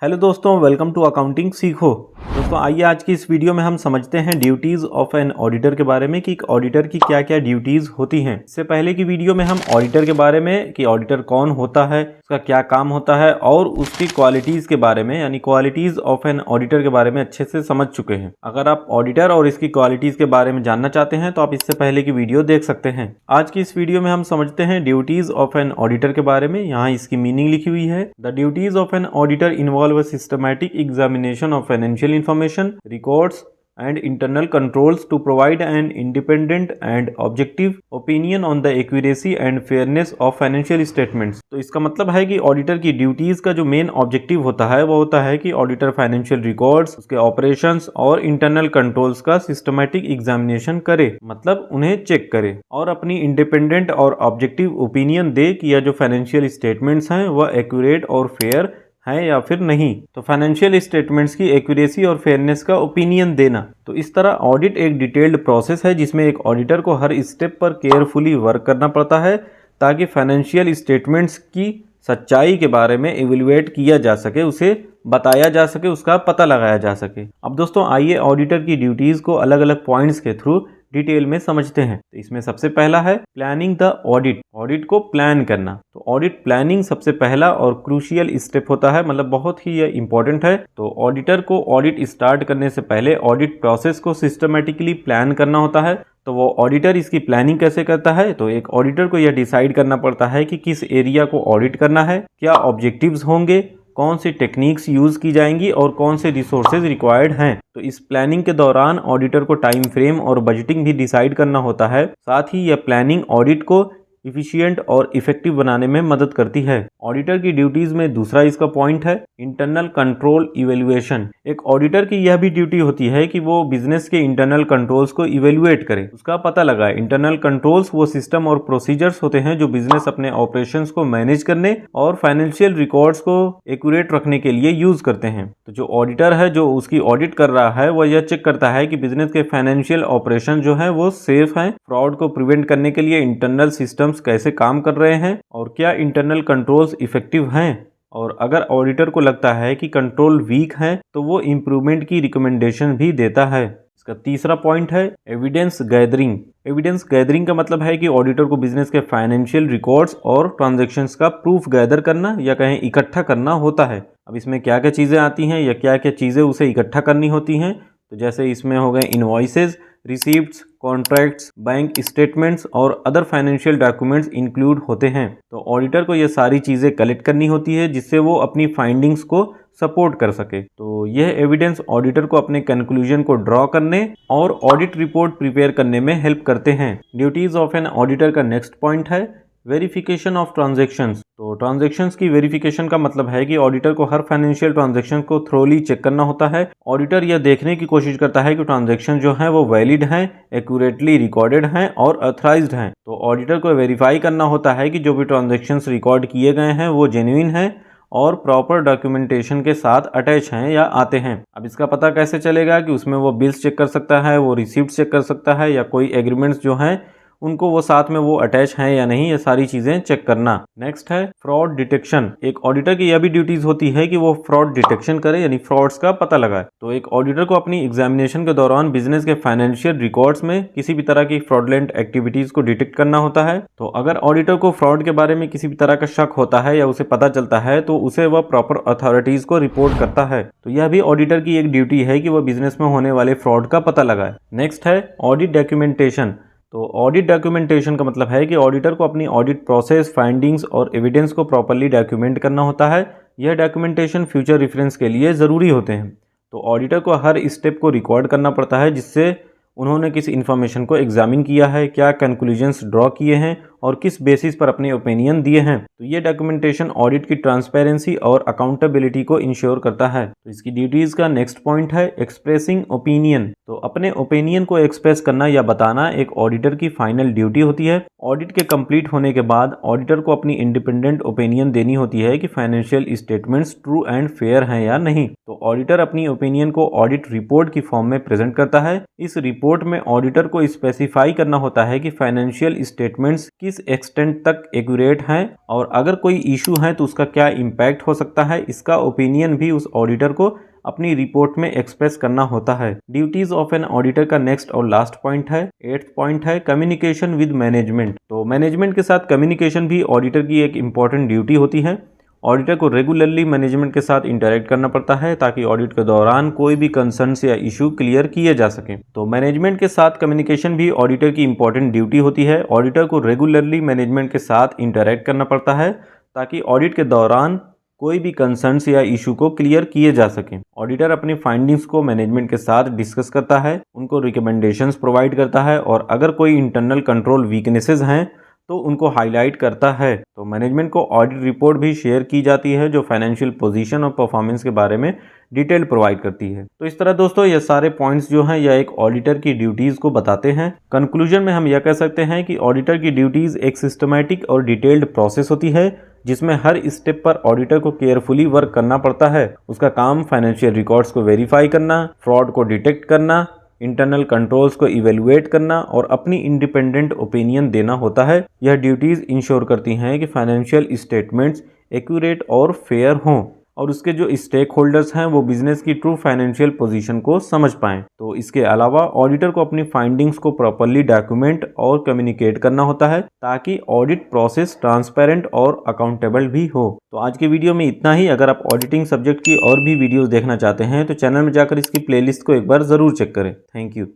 Hello दोस्तों, welcome to accounting सीखो। दोस्तों आइए आज की इस वीडियो में हम समझते हैं ड्यूटीज़ ऑफ एन ऑडिटर के बारे में कि एक ऑडिटर की क्या क्या ड्यूटीज़ होती हैं। इससे पहले की वीडियो में हम ऑडिटर के बारे में कि ऑडिटर कौन होता है, उसका क्या काम होता है और उसकी क्वालिटीज़ के बारे में यानी क्वालिटीज़ ऑफ एन ऑडिटर के बारे में अच्छे से समझ चुके हैं। अगर आप ऑडिटर और इसकी क्वालिटीज़ के बारे में जानना चाहते हैं तो आप इससे पहले की वीडियो देख सकते हैं। आज की इस वीडियो में हम समझते हैं ड्यूटीज़ ऑफ एन ऑडिटर के बारे में। यहाँ इसकी मीनिंग लिखी हुई है। The duties of an auditor involve a systematic examination of financial information, records, and internal controls to provide an independent and objective opinion on the accuracy and fairness of financial statements। तो इसका मतलब है कि auditor की duties का जो main objective होता है वो होता है कि ऑडिटर फाइनेंशियल रिकॉर्ड्स, उसके ऑपरेशंस और इंटरनल कंट्रोल्स का सिस्टमैटिक एग्जामिनेशन करे, मतलब उन्हें चेक करे और अपनी इंडिपेंडेंट और ऑब्जेक्टिव ओपिनियन दे कि यह जो फाइनेंशियल स्टेटमेंट्स हैं वह एक्यूरेट और फेयर है या फिर नहीं। तो फाइनेंशियल स्टेटमेंट्स की एक्यूरेसी और फेयरनेस का ओपिनियन देना। तो इस तरह ऑडिट एक डिटेल्ड प्रोसेस है जिसमें एक ऑडिटर को हर स्टेप पर केयरफुली वर्क करना पड़ता है ताकि फाइनेंशियल स्टेटमेंट्स की सच्चाई के बारे में इवेल्युएट किया जा सके, उसे बताया जा सके, उसका पता लगाया जा सके। अब दोस्तों आइए ऑडिटर की ड्यूटीज को अलग अलग पॉइंट्स के थ्रू डिटेल में समझते हैं। तो इसमें सबसे पहला है प्लानिंग द ऑडिट, ऑडिट को प्लान करना। तो ऑडिट प्लानिंग सबसे पहला और क्रूशियल स्टेप होता है, मतलब बहुत ही यह इंपॉर्टेंट है। तो ऑडिटर को ऑडिट स्टार्ट करने से पहले ऑडिट प्रोसेस को सिस्टमेटिकली प्लान करना होता है। तो वो ऑडिटर इसकी प्लानिंग कैसे करता है? तो एक ऑडिटर को यह डिसाइड करना पड़ता है कि किस एरिया को ऑडिट करना है, क्या ऑब्जेक्टिव्स होंगे, कौन सी टेक्निक्स यूज की जाएंगी और कौन से रिसोर्सेज रिक्वायर्ड हैं। तो इस प्लानिंग के दौरान ऑडिटर को टाइम फ्रेम और बजटिंग भी डिसाइड करना होता है। साथ ही यह प्लानिंग ऑडिट को इफिशिएंट और इफेक्टिव बनाने में मदद करती है। ऑडिटर की ड्यूटीज में दूसरा इसका पॉइंट है इंटरनल कंट्रोल इवेल्युएशन। एक ऑडिटर की यह भी ड्यूटी होती है कि वो बिजनेस के इंटरनल कंट्रोल्स को इवेल्युएट करे, उसका पता लगाए। इंटरनल कंट्रोल्स वो सिस्टम और प्रोसीजर्स होते हैं जो बिजनेस अपने ऑपरेशंस को मैनेज करने और फाइनेंशियल रिकॉर्ड्स को एक्यूरेट रखने के लिए यूज करते हैं। तो जो ऑडिटर है जो उसकी ऑडिट कर रहा है वह यह चेक करता है कि बिजनेस के फाइनेंशियल ऑपरेशन जो है वो सेफ हैं, फ्रॉड को प्रिवेंट करने के लिए इंटरनल सिस्टम कैसे काम कर रहे हैं और क्या इंटरनल कंट्रोल्स इफेक्टिव हैं। और अगर ऑडिटर को लगता है कि कंट्रोल वीक है तो वो इम्प्रूवमेंट की रिकमेंडेशन भी देता है। इसका तीसरा पॉइंट है एविडेंस गैदरिंग। एविडेंस गैदरिंग का मतलब है कि ऑडिटर को बिजनेस के फाइनेंशियल रिकॉर्ड्स और ट्रांजैक्शंस का प्रूफ गैदर करना या कहें इकट्ठा करना होता है। अब इसमें क्या क्या चीज़ें आती हैं या क्या क्या चीज़ें उसे इकट्ठा करनी होती हैं? तो जैसे इसमें हो गए invoices, receipts, contracts, bank statements और अदर फाइनेंशियल डॉक्यूमेंट्स इंक्लूड होते हैं। तो ऑडिटर को ये सारी चीज़ें कलेक्ट करनी होती है जिससे वो अपनी फाइंडिंग्स को सपोर्ट कर सके। तो यह एविडेंस ऑडिटर को अपने कंक्लूजन को ड्रॉ करने और ऑडिट रिपोर्ट प्रिपेयर करने में हेल्प करते हैं। ड्यूटीज ऑफ एन ऑडिटर का नेक्स्ट पॉइंट है वेरिफिकेशन ऑफ ट्रांजैक्शंस। तो ट्रांजैक्शंस की वेरिफिकेशन का मतलब है कि ऑडिटर को हर फाइनेंशियल ट्रांजैक्शन को थ्रोली चेक करना होता है। ऑडिटर यह देखने की कोशिश करता है कि ट्रांजैक्शन जो है वो वैलिड हैं, एक्यूरेटली रिकॉर्डेड हैं और ऑथराइज्ड हैं। तो ऑडिटर को वेरीफाई करना होता है कि जो भी ट्रांजैक्शंस रिकॉर्ड किए गए हैं वो जेन्युइन हैं और प्रॉपर डॉक्यूमेंटेशन के साथ अटैच हैं या आते हैं। अब इसका पता कैसे चलेगा कि उसमें वो बिल्स चेक कर सकता है, वो रिसिप्ट चेक कर सकता है या कोई एग्रीमेंट्स जो हैं उनको वो साथ में वो अटैच हैं या नहीं, ये सारी चीजें चेक करना। नेक्स्ट है फ्रॉड डिटेक्शन। एक ऑडिटर की यह भी ड्यूटीज होती है कि वो फ्रॉड डिटेक्शन करे यानी फ्रॉड्स का पता लगाए। तो एक ऑडिटर को अपनी एग्जामिनेशन के दौरान बिजनेस के फाइनेंशियल रिकॉर्ड्स में किसी भी तरह की फ्रॉडलेंट एक्टिविटीज को डिटेक्ट करना होता है। तो अगर ऑडिटर को फ्रॉड के बारे में किसी भी तरह का शक होता है या उसे पता चलता है तो उसे वह प्रॉपर अथॉरिटीज को रिपोर्ट करता है। तो यह भी ऑडिटर की एक ड्यूटी है कि वह बिजनेस में होने वाले फ्रॉड का पता लगाए। नेक्स्ट है ऑडिट डॉक्यूमेंटेशन। तो ऑडिट डॉक्यूमेंटेशन का मतलब है कि ऑडिटर को अपनी ऑडिट प्रोसेस, फाइंडिंग्स और एविडेंस को प्रॉपर्ली डॉक्यूमेंट करना होता है। यह डॉक्यूमेंटेशन फ्यूचर रेफरेंस के लिए ज़रूरी होते हैं। तो ऑडिटर को हर स्टेप को रिकॉर्ड करना पड़ता है जिससे उन्होंने किस इन्फॉर्मेशन को एग्जामिन किया है, क्या कंक्लूजन्स ड्रॉ किए हैं और किस बेसिस पर अपने ओपिनियन दिए हैं। तो ये डॉक्यूमेंटेशन ऑडिट की ट्रांसपेरेंसी और अकाउंटेबिलिटी को इंश्योर करता है। तो इसकी ड्यूटीज का नेक्स्ट पॉइंट है एक्सप्रेसिंग ओपिनियन। तो अपने ओपिनियन को एक्सप्रेस करना या बताना एक ऑडिटर की फाइनल ड्यूटी होती है। ऑडिट के कंप्लीट होने के बाद ऑडिटर को अपनी इंडिपेंडेंट ओपिनियन देनी होती है कि financial statements true and fair हैं या नहीं। तो ऑडिटर अपनी ओपिनियन को ऑडिट रिपोर्ट की फॉर्म में प्रेजेंट करता है। इस रिपोर्ट में ऑडिटर को स्पेसिफाई करना होता है कि फाइनेंशियल स्टेटमेंट्स किस किस एक्सटेंट तक एक्यूरेट हैं और अगर कोई इशू है तो उसका क्या इम्पैक्ट हो सकता है, इसका ओपिनियन भी उस ऑडिटर को अपनी रिपोर्ट में एक्सप्रेस करना होता है। ड्यूटीज ऑफ एन ऑडिटर का नेक्स्ट और लास्ट पॉइंट है, 8th पॉइंट है कम्युनिकेशन विद मैनेजमेंट। तो मैनेजमेंट के साथ कम्युनिकेशन भी ऑडिटर की एक इंपॉर्टेंट ड्यूटी होती है। ऑडिटर को रेगुलरली मैनेजमेंट के साथ इंटरेक्ट करना पड़ता है ताकि ऑडिट के दौरान कोई भी कंसर्न्स या इशू क्लियर किए जा सके। तो मैनेजमेंट के साथ कम्युनिकेशन भी ऑडिटर की इंपॉर्टेंट ड्यूटी होती है। ऑडिटर को रेगुलरली मैनेजमेंट के साथ इंटरेक्ट करना पड़ता है ताकि ऑडिट के दौरान कोई भी कंसर्न्स या इशू को क्लियर किए जा सके। ऑडिटर अपनी फाइंडिंग्स को मैनेजमेंट के साथ डिस्कस करता है, उनको रिकमेंडेशंस प्रोवाइड करता है और अगर कोई इंटरनल कंट्रोल वीकनेसेस हैं तो उनको हाईलाइट करता है। तो मैनेजमेंट को ऑडिट रिपोर्ट भी शेयर की जाती है जो फाइनेंशियल पोजीशन और परफॉर्मेंस के बारे में डिटेल प्रोवाइड करती है। तो इस तरह दोस्तों ये सारे पॉइंट्स जो हैं यह एक ऑडिटर की ड्यूटीज को बताते हैं। कंक्लूजन में हम यह कह सकते हैं कि ऑडिटर की ड्यूटीज एक सिस्टमैटिक और डिटेल्ड प्रोसेस होती है जिसमें हर स्टेप पर ऑडिटर को केयरफुली वर्क करना पड़ता है। उसका काम फाइनेंशियल रिकॉर्ड्स को वेरीफाई करना, फ्रॉड को डिटेक्ट करना, इंटरनल कंट्रोल्स को इवेलुएट करना और अपनी इंडिपेंडेंट ओपिनियन देना होता है। यह ड्यूटीज इंश्योर करती हैं कि फाइनेंशियल स्टेटमेंट्स एक्यूरेट और फेयर हों और उसके जो स्टेक होल्डर्स हैं वो बिजनेस की ट्रू फाइनेंशियल पोजीशन को समझ पाएं। तो इसके अलावा ऑडिटर को अपनी फाइंडिंग्स को प्रॉपर्ली डॉक्यूमेंट और कम्युनिकेट करना होता है ताकि ऑडिट प्रोसेस ट्रांसपेरेंट और अकाउंटेबल भी हो। तो आज के वीडियो में इतना ही। अगर आप ऑडिटिंग सब्जेक्ट की और भी वीडियोस देखना चाहते हैं तो चैनल में जाकर इसकी प्लेलिस्ट को एक बार जरूर चेक करें। Thank you.